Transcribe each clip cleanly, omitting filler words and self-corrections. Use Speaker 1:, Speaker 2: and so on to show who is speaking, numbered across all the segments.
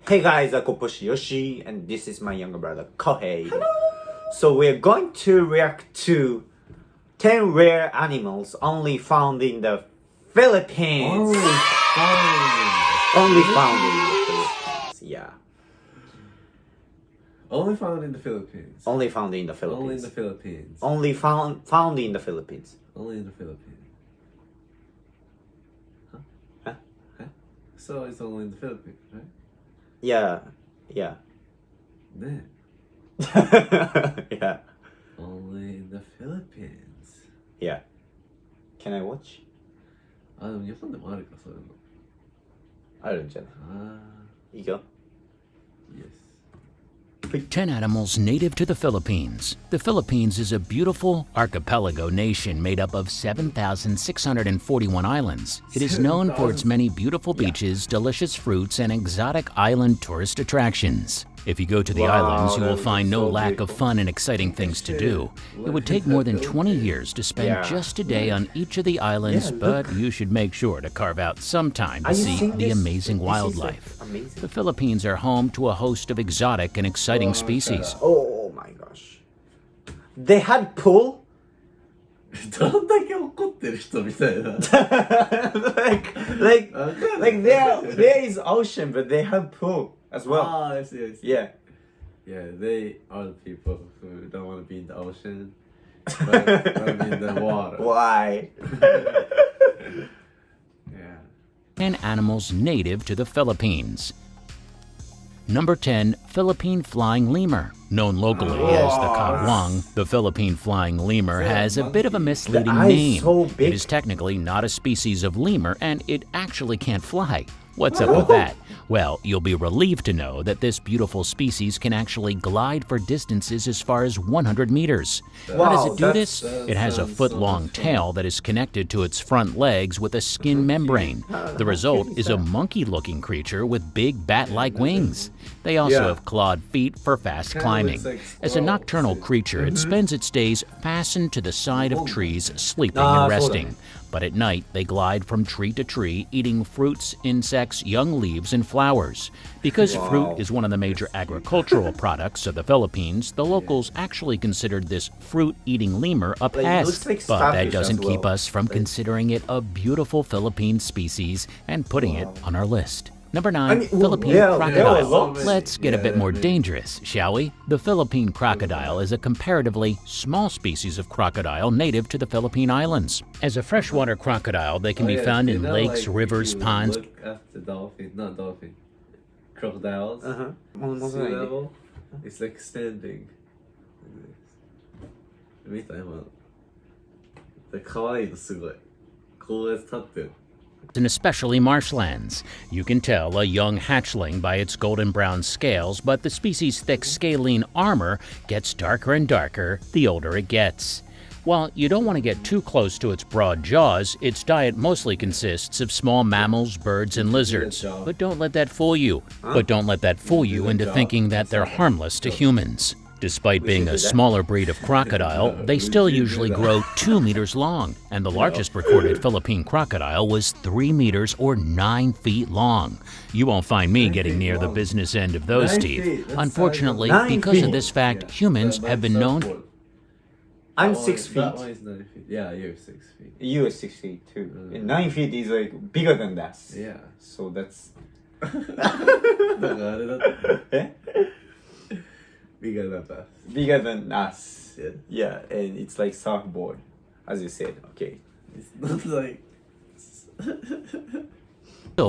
Speaker 1: Hey guys, Akoposhi Yoshi, and this is my younger brother Kohei. So we're going to react to 10 rare animals only found in the Philippines. Only found in the Philippines. Yeah.
Speaker 2: Only found in the Philippines.
Speaker 1: Only found in the Philippines.
Speaker 2: Only in the Philippines.
Speaker 1: Only found in the Philippines.
Speaker 2: Only in the Philippines. Huh?
Speaker 1: Huh?
Speaker 2: So it's only in the Philippines, right?
Speaker 1: Yeah.
Speaker 2: 네.
Speaker 1: Yeah.
Speaker 2: Only in the Philippines.
Speaker 1: Yeah. Can I watch?
Speaker 2: 아, 그럼 일본 데 많을까,そういうの.
Speaker 1: 알잖아.
Speaker 2: 아,
Speaker 1: 이거.
Speaker 2: yes.
Speaker 3: 10 animals native to the Philippines. The Philippines is a beautiful archipelago nation made up of 7,641 islands. It is known for its many beautiful beaches, delicious fruits, and exotic island tourist attractions. If you go to the islands, you will find no lack of fun and exciting things to do. It would take more than 20 years to spend just a day on each of the islands, but you should make sure to carve out some time to see the amazing wildlife. The Philippines are home to a host of exotic and exciting species.
Speaker 1: Oh my gosh. They had pool?
Speaker 2: どんだけ怒ってる人みたいな。
Speaker 1: like there is ocean, but they have pool as well.
Speaker 2: Ah, I see.
Speaker 1: Yeah.
Speaker 2: Yeah, they are the people who don't want to be in the ocean, but want to be in the water.
Speaker 1: Why?
Speaker 2: Yeah.
Speaker 3: 10 animals native to the Philippines. Number 10, Philippine flying lemur. Known locally as the kagwang, the Philippine flying lemur has a bit of a misleading
Speaker 1: The eye is
Speaker 3: name.
Speaker 1: so big.
Speaker 3: It is technically not a species of lemur, and it actually can't fly. What's up with that? Well, you'll be relieved to know that this beautiful species can actually glide for distances as far as 100 meters. How does it do this? It has a foot-long tail that is connected to its front legs with a skin membrane. The result is a monkey-looking creature with big bat-like wings. They also have clawed feet for fast climbing. As a nocturnal creature, it spends its days fastened to the side of trees, sleeping and resting. But at night, they glide from tree to tree, eating fruits, insects, young leaves, and flowers. Because fruit is one of the major agricultural products of the Philippines, the locals actually considered this fruit-eating lemur a pest. But that doesn't keep us from considering it a beautiful Philippine species and putting it on our list. Number 9, Philippine crocodile. Let's get a bit more dangerous, shall we? The Philippine crocodile is a comparatively small species of crocodile native to the Philippine Islands. As a freshwater crocodile, they can be found in lakes, rivers, ponds.
Speaker 2: Look at the dolphin, not dolphin. Crocodiles.
Speaker 1: Uh-huh.
Speaker 2: Sea level. It's like standing. Like this. 見た今の。で、可愛いのすごい。こうやって立ってる。
Speaker 3: And especially marshlands. You can tell a young hatchling by its golden brown scales, but the species' thick scalene armor gets darker and darker the older it gets. While you don't want to get too close to its broad jaws, its diet mostly consists of small mammals, birds, and lizards. But don't let that fool you. Into thinking that they're harmless to humans. Despite being a smaller breed of crocodile, they still usually grow 2 meters long, and the largest recorded Philippine crocodile was 3 meters or 9 feet long. You won't find me getting near the business end of those teeth. Unfortunately, because of this fact, humans have been known.
Speaker 1: I'm 6 feet.
Speaker 2: That one is 9 feet. Yeah, you're 6 feet.
Speaker 1: You are 6 feet too. And 9 feet is like bigger than that.
Speaker 2: Yeah.
Speaker 1: So that's.
Speaker 2: だからあれだった。
Speaker 1: Eh?
Speaker 2: Bigger than us.
Speaker 1: Bigger than us.
Speaker 2: Yeah.
Speaker 1: Yeah, and it's like surfboard, as you said. Okay.
Speaker 2: It's not like.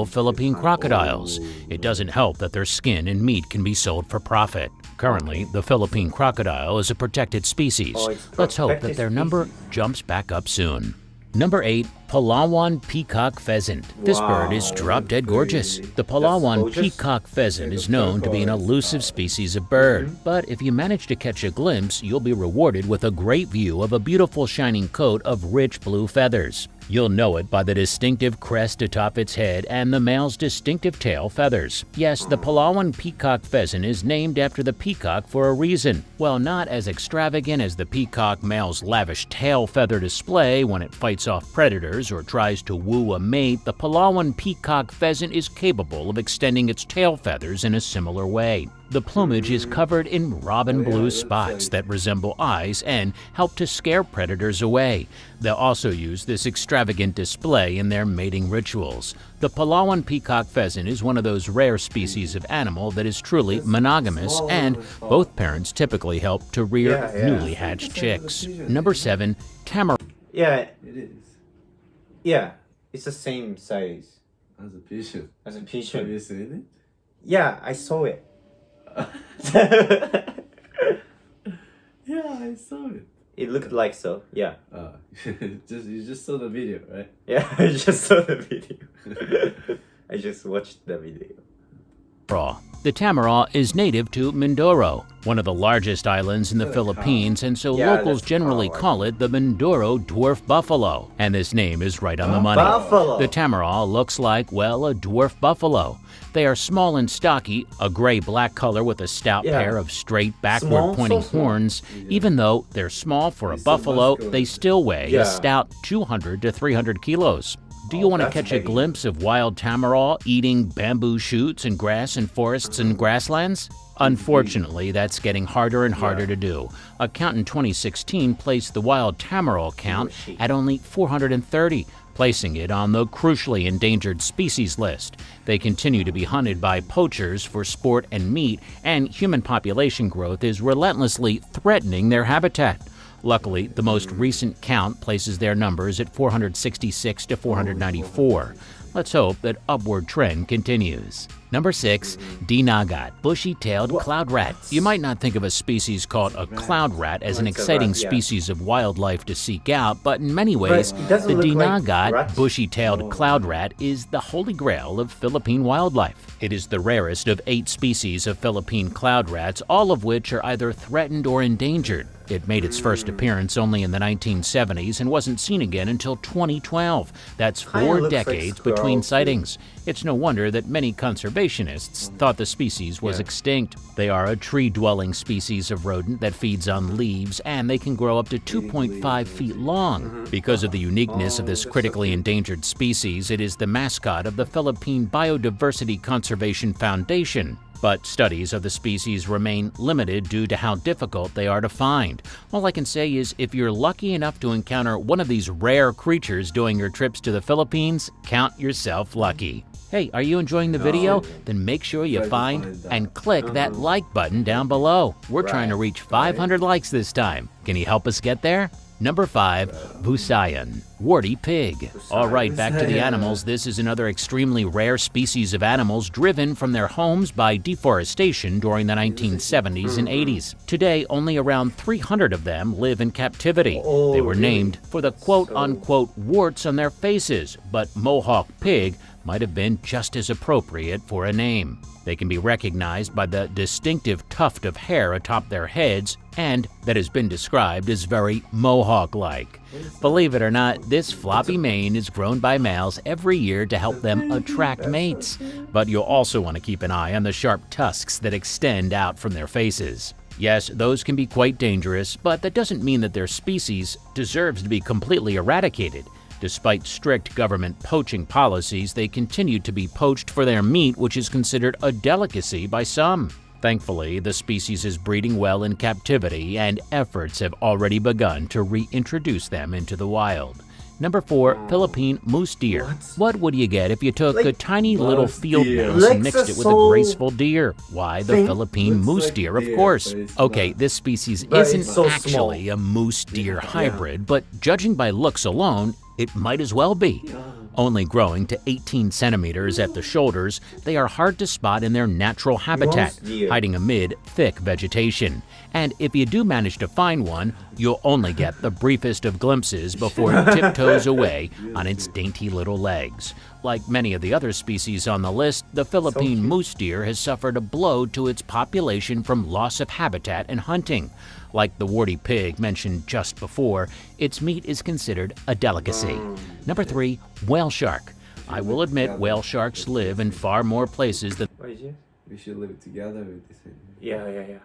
Speaker 3: Philippine crocodiles. It doesn't help that their skin and meat can be sold for profit. Currently, the Philippine crocodile is a protected species. Let's hope that their number jumps back up soon. Number 8, Palawan Peacock Pheasant. This bird is drop-dead gorgeous. The Palawan Peacock Pheasant is known to be an elusive species of bird, but if you manage to catch a glimpse, you'll be rewarded with a great view of a beautiful shining coat of rich blue feathers. You'll know it by the distinctive crest atop its head and the male's distinctive tail feathers. Yes, the Palawan peacock pheasant is named after the peacock for a reason. While not as extravagant as the peacock male's lavish tail feather display when it fights off predators, feathers or tries to woo a mate, the Palawan peacock pheasant is capable of extending its tail feathers in a similar way. The plumage is covered in robin blue spots that resemble eyes and help to scare predators away. They'll also use this extravagant display in their mating rituals. The Palawan peacock pheasant is one of those rare species of animal that is truly monogamous, and both parents typically help to rear newly hatched chicks. Number 7, Tamara.
Speaker 1: Yeah,
Speaker 2: It is.
Speaker 1: yeah. It's the same size
Speaker 2: As a pigeon.
Speaker 1: as a
Speaker 2: Have
Speaker 1: pigeon.
Speaker 2: you seen
Speaker 1: Yeah, I saw it.
Speaker 2: Yeah, I saw it.
Speaker 1: It looked like so. Yeah.
Speaker 2: You just saw the video, right?
Speaker 1: Yeah, I just saw the video. I just watched the video.
Speaker 3: The Tamara is native to Mindoro, one of the largest islands in the Philippines, and so
Speaker 1: Yeah,
Speaker 3: locals
Speaker 1: that's
Speaker 3: generally
Speaker 1: cow, I
Speaker 3: call it the Mindoro dwarf buffalo. And this name is right on the money.
Speaker 1: Buffalo.
Speaker 3: The Tamara looks like, well, a dwarf buffalo. They are small and stocky, a gray-black color with a stout
Speaker 1: Yeah.
Speaker 3: pair of straight,
Speaker 1: Small,
Speaker 3: backward-pointing
Speaker 1: so small.
Speaker 3: horns. Even though they're small for a
Speaker 2: They're so
Speaker 3: buffalo,
Speaker 2: muscular.
Speaker 3: they still weigh
Speaker 1: Yeah.
Speaker 3: a stout 200 to 300 kilos. Do you want to
Speaker 1: that's
Speaker 3: catch a
Speaker 1: heavy.
Speaker 3: glimpse of wild Tamara eating bamboo shoots and grass in forests and grasslands? Unfortunately, that's getting harder and harder to do. A count in 2016 placed the wild Tamara count at only 430, placing it on the crucially endangered species list. They continue to be hunted by poachers for sport and meat, and human population growth is relentlessly threatening their habitat. Luckily, the most recent count places their numbers at 466 to 494. Let's hope that upward trend continues. Number 6, Dinagat, bushy-tailed cloud rat. You might not think of a species called a cloud rat as an
Speaker 1: It's a
Speaker 3: exciting
Speaker 1: rat, yeah.
Speaker 3: species of wildlife to seek out, but in many ways,
Speaker 1: But it doesn't
Speaker 3: the
Speaker 1: look like
Speaker 3: Dinagat,
Speaker 1: rats.
Speaker 3: bushy-tailed cloud rat, is the holy grail of Philippine wildlife. It is the rarest of 8 species of Philippine cloud rats, all of which are either threatened or endangered. It made its first appearance only in the 1970s and wasn't seen again until 2012. That's
Speaker 1: Kinda
Speaker 3: 4
Speaker 1: looks like
Speaker 3: decades
Speaker 1: squirrel,
Speaker 3: between
Speaker 1: too.
Speaker 3: sightings. It's no wonder that many conservationists thought the species was extinct. They are a tree-dwelling species of rodent that feeds on leaves, and they can grow up to 2.5 feet long. Because of the uniqueness of this critically endangered species, it is the mascot of the Philippine Biodiversity Conservation Foundation. But studies of the species remain limited due to how difficult they are to find. All I can say is if you're lucky enough to encounter one of these rare creatures during your trips to the Philippines, count yourself lucky. Hey, are you enjoying the video? Then make sure you
Speaker 2: Try to
Speaker 3: find
Speaker 2: find that.
Speaker 3: and click that like button down below. We're trying to reach 500 likes this time. Can you help us get there? Number 5, Busayan, warty pig. All right, back to the animals. This is another extremely rare species of animals driven from their homes by deforestation during the 1970s and 80s. Today, only around 300 of them live in captivity. They were named for the quote-unquote warts on their faces, but Mohawk pig might have been just as appropriate for a name. They can be recognized by the distinctive tuft of hair atop their heads, and that has been described as very mohawk-like. Believe it or not, this floppy mane is grown by males every year to help them attract mates. But you'll also want to keep an eye on the sharp tusks that extend out from their faces. Yes, those can be quite dangerous, but that doesn't mean that their species deserves to be completely eradicated. Despite strict government poaching policies, they continue to be poached for their meat, which is considered a delicacy by some. Thankfully, the species is breeding well in captivity, and efforts have already begun to reintroduce them into the wild. Number 4, Philippine moose deer. What would you get if you took a tiny little field
Speaker 2: deer.
Speaker 3: mouse and
Speaker 1: Legs
Speaker 3: mixed
Speaker 1: are
Speaker 3: it with a
Speaker 1: so
Speaker 3: graceful deer? Why, the
Speaker 1: thin.
Speaker 3: Philippine
Speaker 2: Looks
Speaker 3: moose
Speaker 2: like
Speaker 3: deer, of
Speaker 2: deer,
Speaker 3: course.
Speaker 2: but it's
Speaker 3: Okay,
Speaker 2: not.
Speaker 3: this species
Speaker 1: But
Speaker 3: isn't
Speaker 1: it's so
Speaker 3: actually a moose deer hybrid, but judging by looks alone, it might as well be. Only growing to 18 centimeters at the shoulders, they are hard to spot in their natural habitat,
Speaker 1: deer.
Speaker 3: hiding amid thick vegetation. And if you do manage to find one, you'll only get the briefest of glimpses before it tiptoes away on its dainty little legs. Like many of the other species on the list, the Philippine moose deer has suffered a blow to its population from loss of habitat and hunting. Like the warty pig mentioned just before, its meat is considered a delicacy. Number 3, whale shark. I will admit whale sharks live in far more places than
Speaker 1: What is it?
Speaker 2: We should live together with this.
Speaker 1: Yeah.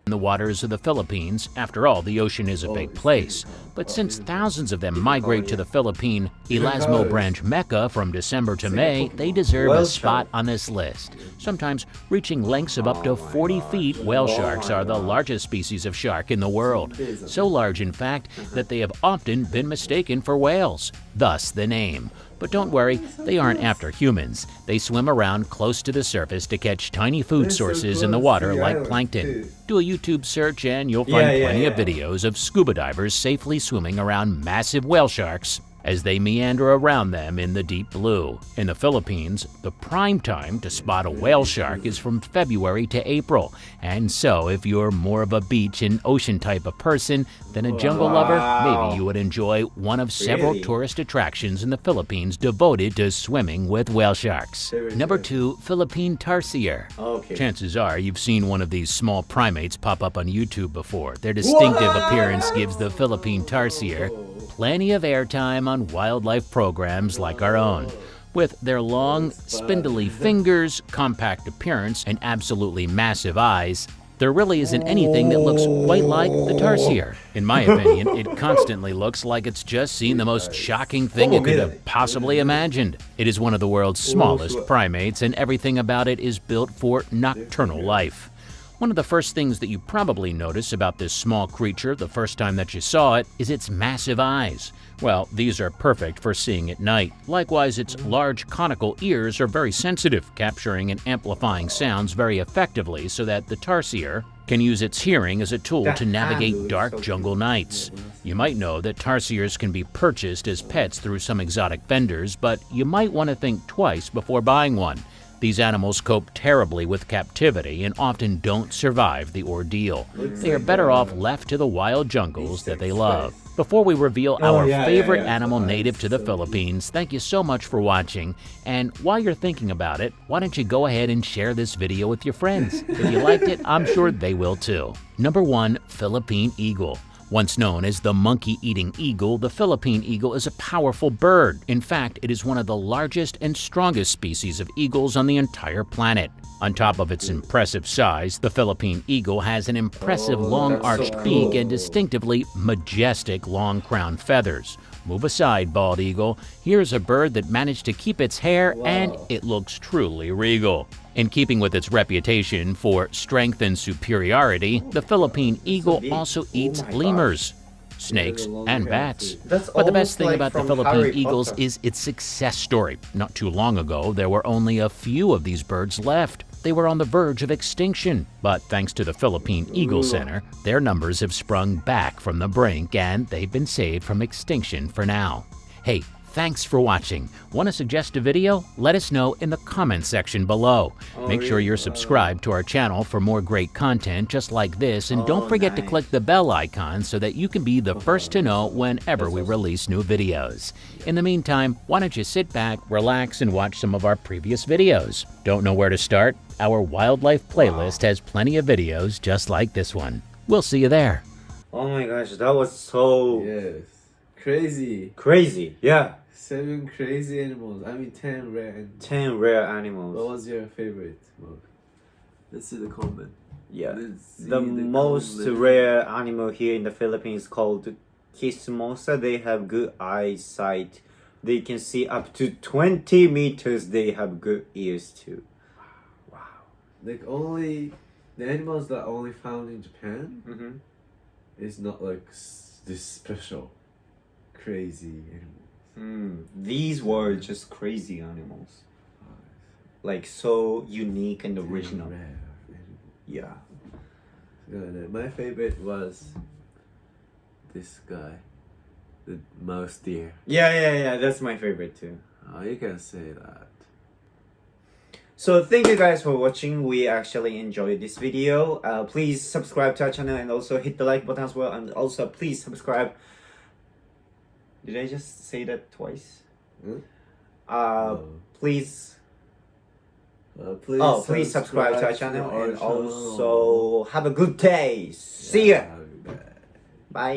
Speaker 3: the the waters of the Philippines. After all, the ocean is a big place. But since thousands of them migrate to the Philippine Elasmo Branch Mecca from December to May, they deserve a spot on this list. Sometimes reaching lengths of up to 40 feet, whale sharks are the largest species of shark in the world. So large, in fact, that they have often been mistaken for whales. Thus the name. But don't worry, they aren't after humans. They swim around close to the surface to catch tiny food sources in the water like plankton. Do a YouTube search and you'll find plenty of videos of scuba divers safely swimming around massive whale sharks as they meander around them in the deep blue. In the Philippines, the prime time to spot a whale shark is from February to April. And so, if you're more of a beach and ocean type of person than a jungle lover, maybe you would enjoy one of several tourist attractions in the Philippines devoted to swimming with whale sharks. Number 2, Philippine tarsier. Chances are you've seen one of these small primates pop up on YouTube before. Their distinctive appearance gives the Philippine tarsier plenty of airtime on wildlife programs like our own. With their long, spindly fingers, compact appearance, and absolutely massive eyes, there really isn't anything that looks quite like the tarsier. In my opinion, it constantly looks like it's just seen the most shocking thing it could have possibly imagined. It is one of the world's smallest primates, and everything about it is built for nocturnal life. One of the first things that you probably notice about this small creature the first time that you saw it is its massive eyes. Well, these are perfect for seeing at night. Likewise, its large conical ears are very sensitive, capturing and amplifying sounds very effectively so that the tarsier can use its hearing as a tool to navigate dark jungle nights. You might know that tarsiers can be purchased as pets through some exotic vendors, but you might want to think twice before buying one. These animals cope terribly with captivity and often don't survive the ordeal. They are better off left to the wild jungles that they love. Before we reveal our favorite animal native to the Philippines, thank you so much for watching. And while you're thinking about it, why don't you go ahead and share this video with your friends? If you liked it, I'm sure they will too. Number 1, Philippine eagle. Once known as the monkey-eating eagle, the Philippine eagle is a powerful bird. In fact, it is one of the largest and strongest species of eagles on the entire planet. On top of its impressive size, the Philippine eagle has an impressive long-arched beak and distinctively majestic long-crowned feathers. Move aside, bald eagle. Here's a bird that managed to keep its hair, and it looks truly regal. In keeping with its reputation for strength and superiority, the Philippine eagle also eats lemurs, snakes, and bats. But the best thing about the Philippine eagles is its success story. Not too long ago, there were only a few of these birds left. They were on the verge of extinction. But thanks to the Philippine Eagle Center, their numbers have sprung back from the brink and they've been saved from extinction for now. Hey, thanks for watching. Want to suggest a video? Let us know in the comment section below. Make sure you're subscribed to our channel for more great content just like this, and don't forget to click the bell icon so that you can be the first to know whenever we release new videos. In the meantime, why don't you sit back, relax, and watch some of our previous videos. Don't know where to start? Our wildlife playlist has plenty of videos just like this one. We'll see you there.
Speaker 1: Oh my gosh, that was so
Speaker 2: Crazy.
Speaker 1: Yeah.
Speaker 2: 7 crazy animals. 10 rare animals.
Speaker 1: 10 rare animals.
Speaker 2: What was your favorite? Well, let's see the comment.
Speaker 1: Yeah. The most rare animal here in the Philippines is called Kismosa. They have good eyesight. They can see up to 20 meters. They have good ears too. Wow.
Speaker 2: Like only the animals that are only found in Japan is not like this special crazy animals.
Speaker 1: These were just crazy animals. Like so unique and original.
Speaker 2: Rare
Speaker 1: Yeah.
Speaker 2: My favorite was this guy, the mouse deer.
Speaker 1: Yeah. That's my favorite too.
Speaker 2: Oh, you can say that.
Speaker 1: So thank you guys for watching. We actually enjoyed this video. Please subscribe to our channel and also hit the like button as well. And also please subscribe. Did I just say that twice?
Speaker 2: No.
Speaker 1: Please
Speaker 2: Please
Speaker 1: subscribe to our channel and also have a good day. See ya. Bye.